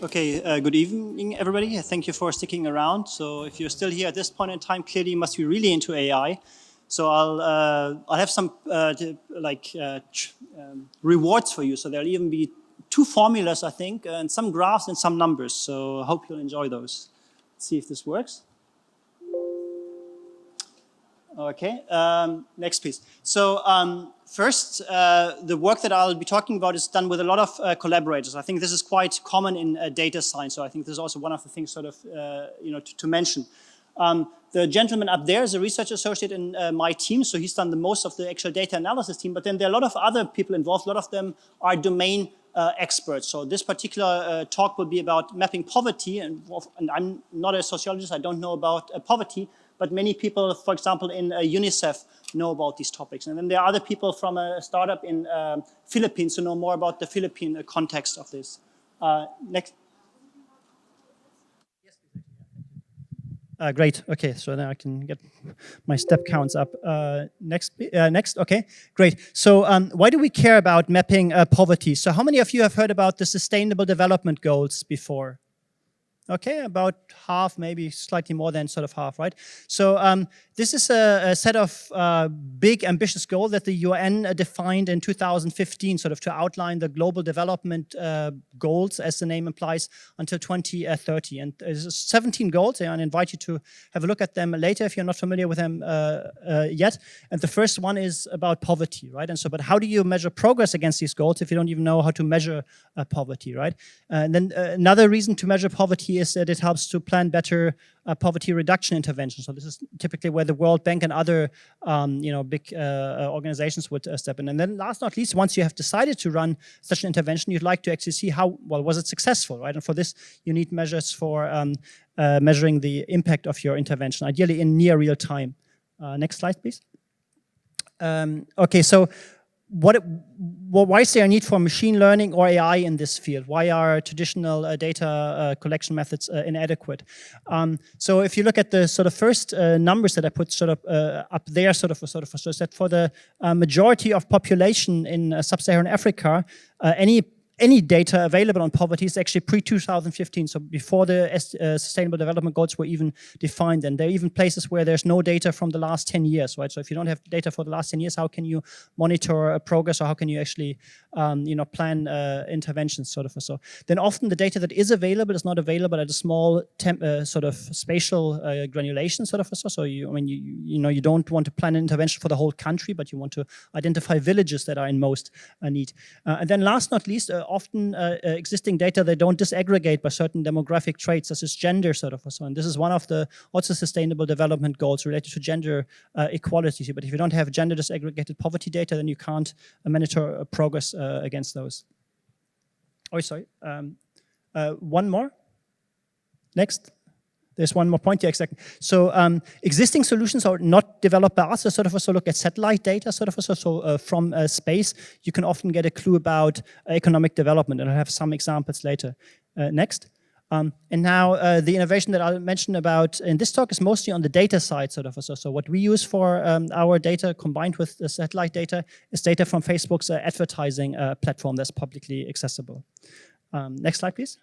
Okay, good evening, everybody. Thank you for sticking around. So if you're still here at this point in time, clearly you must be really into AI. So I'll have some rewards for you. So there'll even be 2 formulas, I think, and some graphs and some numbers. So I hope you'll enjoy those. Let's see if this works. Okay, next please. So first, the work that I'll be talking about is done with a lot of collaborators. I think this is quite common in data science, so I think this is also one of the things sort of, to mention. The gentleman up there is a research associate in my team, so he's done the most of the actual data analysis team, but then there are a lot of other people involved. A lot of them are domain experts. So this particular talk will be about mapping poverty, and I'm not a sociologist, I don't know about poverty, but many people, for example, in UNICEF know about these topics. And then there are other people from a startup in Philippines who know more about the Philippine context of this. Next. Great. Okay, so now I can get my step counts up. Next. Okay, great. So why do we care about mapping poverty? So how many of you have heard about the Sustainable Development Goals before? Okay, about half, maybe slightly more than sort of half, right? So this is a set of big, ambitious goals that the UN defined in 2015, sort of to outline the global development goals, as the name implies, until 2030. And there's 17 goals, and I invite you to have a look at them later if you're not familiar with them yet. And the first one is about poverty, right? And so, but how do you measure progress against these goals if you don't even know how to measure poverty, right? And then another reason to measure poverty is that it helps to plan better poverty reduction interventions. So this is typically where the World Bank and other big organizations would step in. And then last but not least, once you have decided to run such an intervention, you'd like to actually see how well was it successful, right? And for this, you need measures for measuring the impact of your intervention, ideally in near real time. Next slide, please. Okay, so why is there a need for machine learning or AI in this field? Why are traditional data collection methods inadequate? So if you look at the sort of first numbers that I put sort of up there, so that for the majority of population in sub-Saharan Africa, any data available on poverty is actually pre-2015, so before the Sustainable Development Goals were even defined. And there are even places where there's no data from the last 10 years, right? So if you don't have data for the last 10 years, how can you monitor progress, or how can you actually, plan interventions, sort of? So then often the data that is available is not available at a small sort of spatial granulation, sort of. So you don't want to plan an intervention for the whole country, but you want to identify villages that are in most need. And then last but not least, often existing data, they don't disaggregate by certain demographic traits such as gender, sort of. So, and this is one of the also Sustainable Development Goals related to gender equality. But if you don't have gender disaggregated poverty data, then you can't monitor progress against those. Oh, sorry. One more. Next. There's one more point here, exactly. So existing solutions are not developed by us, sort of. Also look at satellite data, sort of. So from space, you can often get a clue about economic development, and I'll have some examples later. Next. And now the innovation that I'll mention about in this talk is mostly on the data side, sort of. So what we use for our data combined with the satellite data is data from Facebook's advertising platform that's publicly accessible. Next slide, please.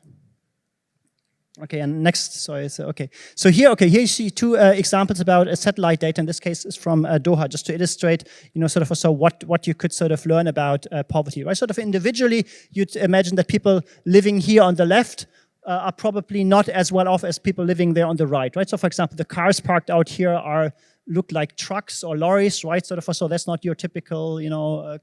Okay, and next, sorry, so, okay. So here you see 2 examples about satellite data. In this case, is from Doha, just to illustrate, sort of also what you could sort of learn about poverty, right? Sort of individually, you'd imagine that people living here on the left are probably not as well off as people living there on the right, right? So for example, the cars parked out here look like trucks or lorries, right? Sort of, so that's not your typical,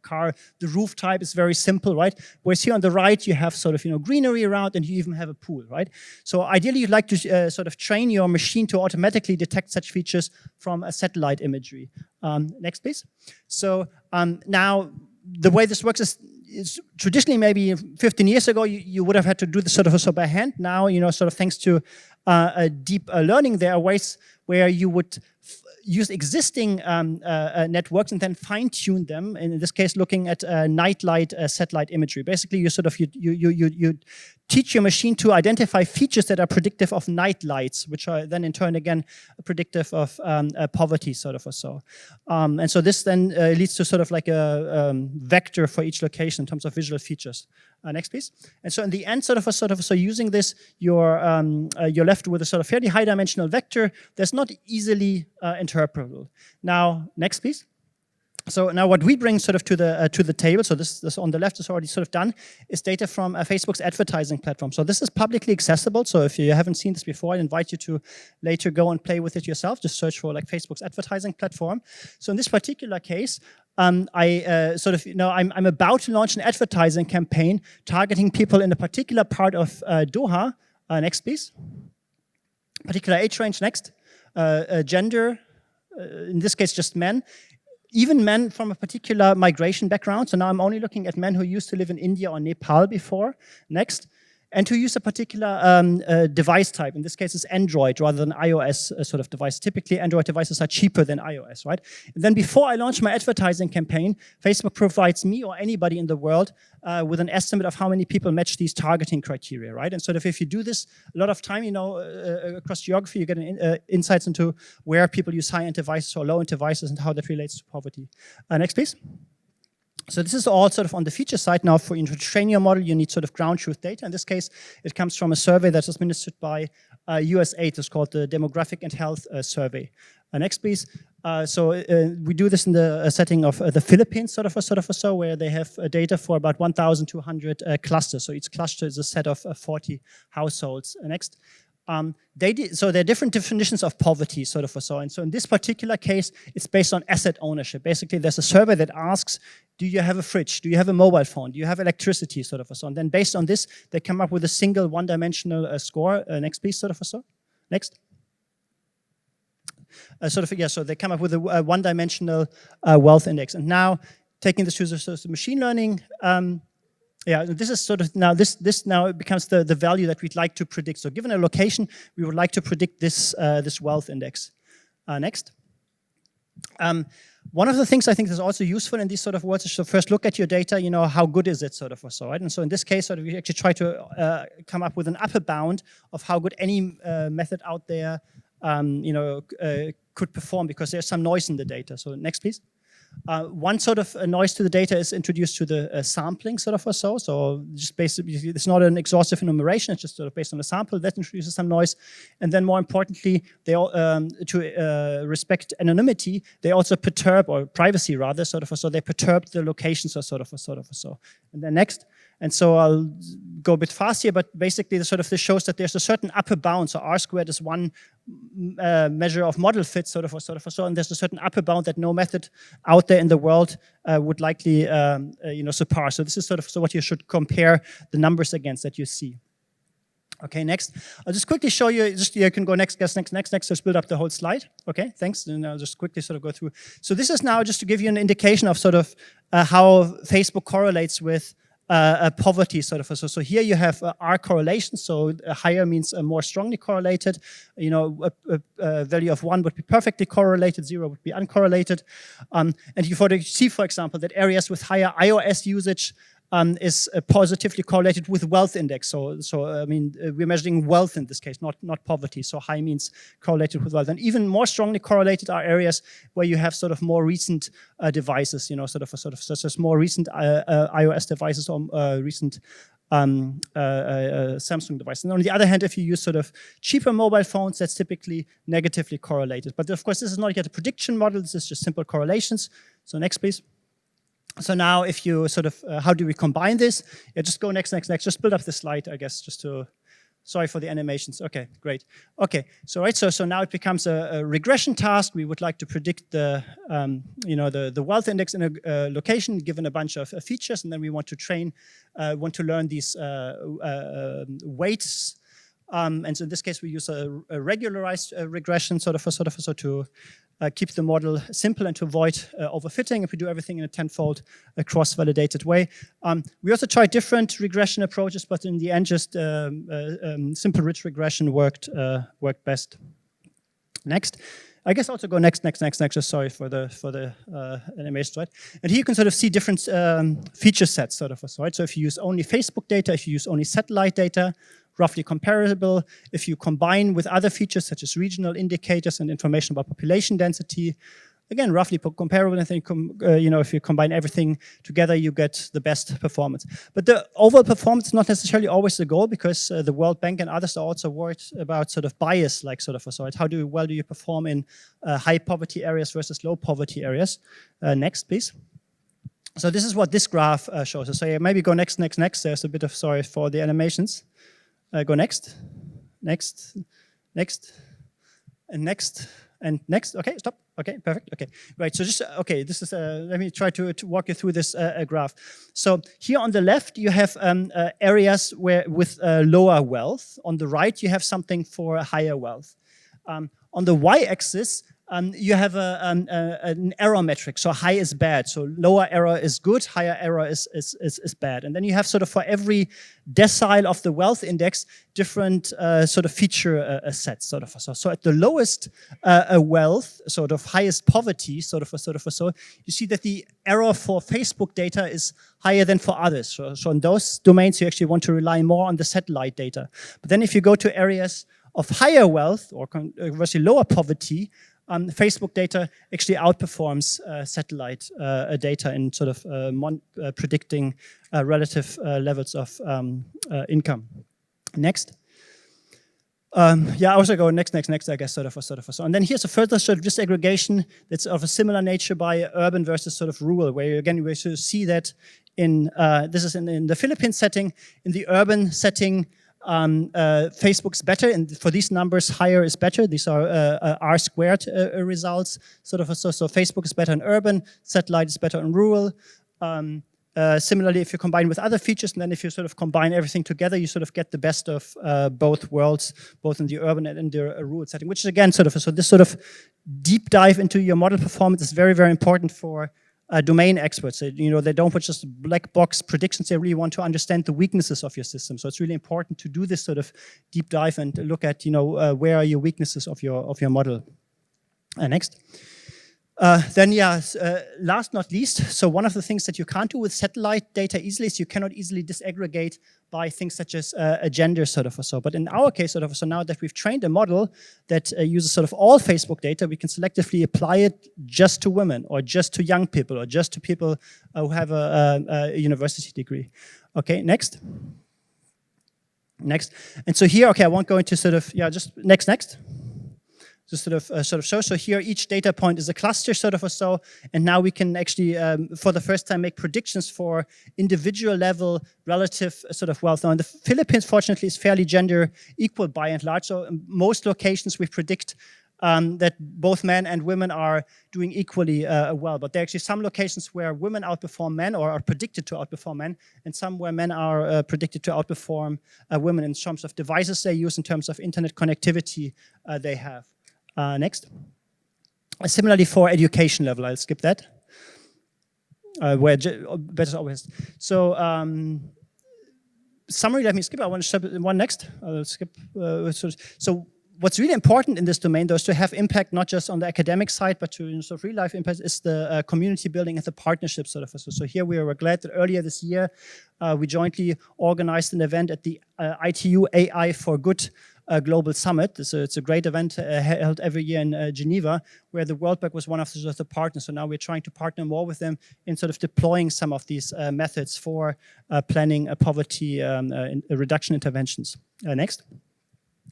car. The roof type is very simple, right? Whereas here on the right, you have sort of, greenery around, and you even have a pool, right? So ideally, you'd like to sort of train your machine to automatically detect such features from a satellite imagery. Next, please. So now, the way this works is traditionally, maybe 15 years ago, you would have had to do this sort of by hand. Now, sort of thanks to deep learning, there are ways where you would use existing networks and then fine-tune them. In this case, looking at nightlight satellite imagery. Basically, you sort of you teach your machine to identify features that are predictive of night lights, which are then in turn again predictive of poverty, sort of or so. And so this then leads to sort of like a vector for each location in terms of visual features. Next, please. And so in the end, so using this, you're left with a sort of fairly high-dimensional vector that's not easily interpretable. Now, next, please. So now what we bring sort of to the table, so this on the left is already sort of done, is data from Facebook's advertising platform. So this is publicly accessible. So if you haven't seen this before, I invite you to later go and play with it yourself. Just search for like Facebook's advertising platform. So in this particular case, I'm about to launch an advertising campaign targeting people in a particular part of Doha. Next, please. Particular age range. Next. Gender. In this case, just men. Even men from a particular migration background. So now I'm only looking at men who used to live in India or Nepal before. Next. And to use a particular device type. In this case, it's Android rather than iOS sort of device. Typically, Android devices are cheaper than iOS, right? And then before I launch my advertising campaign, Facebook provides me or anybody in the world with an estimate of how many people match these targeting criteria, right? And so if you do this a lot of time, across geography, you get insights into where people use high-end devices or low-end devices and how that relates to poverty. Next, please. So this is all sort of on the feature side. Now, for you to train your model, you need sort of ground truth data. In this case, it comes from a survey that's administered by USAID. It's called the Demographic and Health Survey. Next, please. We do this in the setting of the Philippines, where they have data for about 1,200 clusters. So each cluster is a set of 40 households. Next. So there are different definitions of poverty, and so in this particular case, it's based on asset ownership. Basically, there's a survey that asks, do you have a fridge? Do you have a mobile phone? Do you have electricity, and then based on this, they come up with a single one-dimensional score. Next, please, Next. So they come up with a one-dimensional wealth index. And now, taking this to the machine learning, this is sort of now this now becomes the value that we'd like to predict. So given a location, we would like to predict this wealth index. Next. One of the things I think is also useful in these sort of words is to first look at your data. How good is it, right? And so in this case, we actually try to come up with an upper bound of how good any method out there could perform, because there's some noise in the data. So next, please. One sort of noise to the data is introduced to the sampling, so just basically, it's not an exhaustive enumeration, it's just sort of based on a sample that introduces some noise. And then more importantly, they all, to respect anonymity, they also perturb, or privacy rather, so they perturb the locations, so. And then next. And so I'll go a bit fast here, but basically this shows that there's a certain upper bound. So R squared is one measure of model fit, and there's a certain upper bound that no method out there in the world would likely surpass. So this is so what you should compare the numbers against that you see. Okay, next. I'll just quickly show you, you can go next, just build up the whole slide. Okay, thanks. And I'll just quickly go through. So this is now just to give you an indication of how Facebook correlates with poverty, So here you have R correlation. So higher means more strongly correlated. A value of 1 would be perfectly correlated, 0 would be uncorrelated. And you see, for example, that areas with higher iOS usage is positively correlated with wealth index. So we're measuring wealth in this case, not poverty. So high means correlated with wealth. And even more strongly correlated are areas where you have more recent devices, such as more recent iOS devices or recent Samsung devices. And on the other hand, if you use cheaper mobile phones, that's typically negatively correlated. But of course, this is not yet a prediction model. This is just simple correlations. So next, please. So now if you how do we combine this? Yeah, just go next. Just build up the slide, I guess, just to, sorry for the animations. Okay, great. Okay, so now it becomes a regression task. We would like to predict the wealth index in a location given a bunch of features, and then we want to learn these weights. And so in this case, we use a regularized regression to keep the model simple and to avoid overfitting. If we do everything in a tenfold cross-validated way. We also tried different regression approaches, but in the end, just simple rich regression worked best. Next. I guess also go next. Just sorry for the animation, right? And here you can sort of see different feature sets, sort of, right? So if you use only Facebook data, if you use only satellite data, roughly comparable. If you combine with other features such as regional indicators and information about population density, again, roughly comparable. I think, if you combine everything together, you get the best performance. But the overall performance is not necessarily always the goal, because the World Bank and others are also worried about sort of bias, like sort of, how well do you perform in high poverty areas versus low poverty areas? Next, please. So this is what this graph shows us. So yeah, maybe go next. There's a bit of, sorry for the animations. Go next, and next. Okay, stop. Okay, perfect. Okay, right. So just this is. Let me try to walk you through this graph. So here on the left, you have areas with lower wealth. On the right, you have something for higher wealth. On the y-axis, you have an error metric. So high is bad. So lower error is good. Higher error is bad. And then you have sort of for every decile of the wealth index, different sort of feature sets. Sort of. So at the lowest wealth, sort of highest poverty, so you see that the error for Facebook data is higher than for others. So in those domains, you actually want to rely more on the satellite data. But then if you go to areas of higher wealth or conversely lower poverty, Facebook data actually outperforms satellite data in sort of predicting relative levels of income. Next. I also go next, I guess, sort of. So, and then here's a further sort of disaggregation that's of a similar nature by urban versus sort of rural, where again, we sort of see that in, this is in the Philippines setting. In the urban setting, Facebook's better, and for these numbers, higher is better. These are R-squared results. So Facebook is better in urban, satellite is better in rural. Similarly, if you combine with other features, and then if you sort of combine everything together, you sort of get the best of both worlds, both in the urban and in the rural setting, which is again sort of, so this sort of deep dive into your model performance is very, very important for domain experts. They don't put just black box predictions. They really want to understand the weaknesses of your system. So it's really important to do this sort of deep dive and look at, where are your weaknesses of your model. Next. Last not least, so one of the things that you can't do with satellite data easily is you cannot easily disaggregate by things such as a gender sort of or so. But in our case, sort of, so now that we've trained a model that uses sort of all Facebook data, we can selectively apply it just to women or just to young people or just to people who have a university degree. Okay, next. And so here, okay, I won't go into sort of, just next. Just sort of show. So here, each data point is a cluster sort of or so, and now we can actually, for the first time, make predictions for individual level relative sort of wealth. Now, in the Philippines, fortunately, is fairly gender equal by and large. So in most locations, we predict that both men and women are doing equally well. But there are actually some locations where women outperform men or are predicted to outperform men, and some where men are predicted to outperform women in terms of devices they use, in terms of internet connectivity they have. Next. Similarly for education level, I'll skip that. Where better always. So summary, let me skip. I want to step one next. I'll skip. So what's really important in this domain, though, is to have impact not just on the academic side, but to sort of real life impact is the community building and the partnership sort of. So here we were glad that earlier this year we jointly organized an event at the ITU AI for Good Global Summit. So it's a great event held every year in Geneva, where the World Bank was one of the partners. So now we're trying to partner more with them in sort of deploying some of these methods for planning poverty reduction interventions. Next.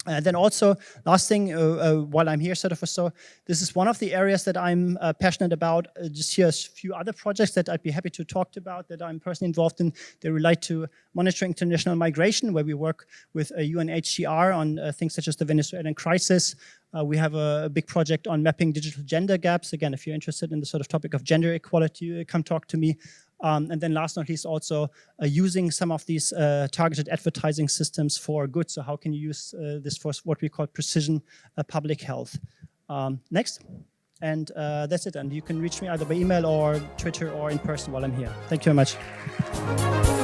Then also, last thing, while I'm here, sort of, so this is one of the areas that I'm passionate about. Just here, a few other projects that I'd be happy to talk about that I'm personally involved in. They relate to monitoring international migration, where we work with UNHCR on things such as the Venezuelan crisis. We have a big project on mapping digital gender gaps. Again, if you're interested in the sort of topic of gender equality, come talk to me. And then last but not least, also using some of these targeted advertising systems for good. So how can you use this for what we call precision public health? Next. And that's it. And you can reach me either by email or Twitter or in person while I'm here. Thank you very much.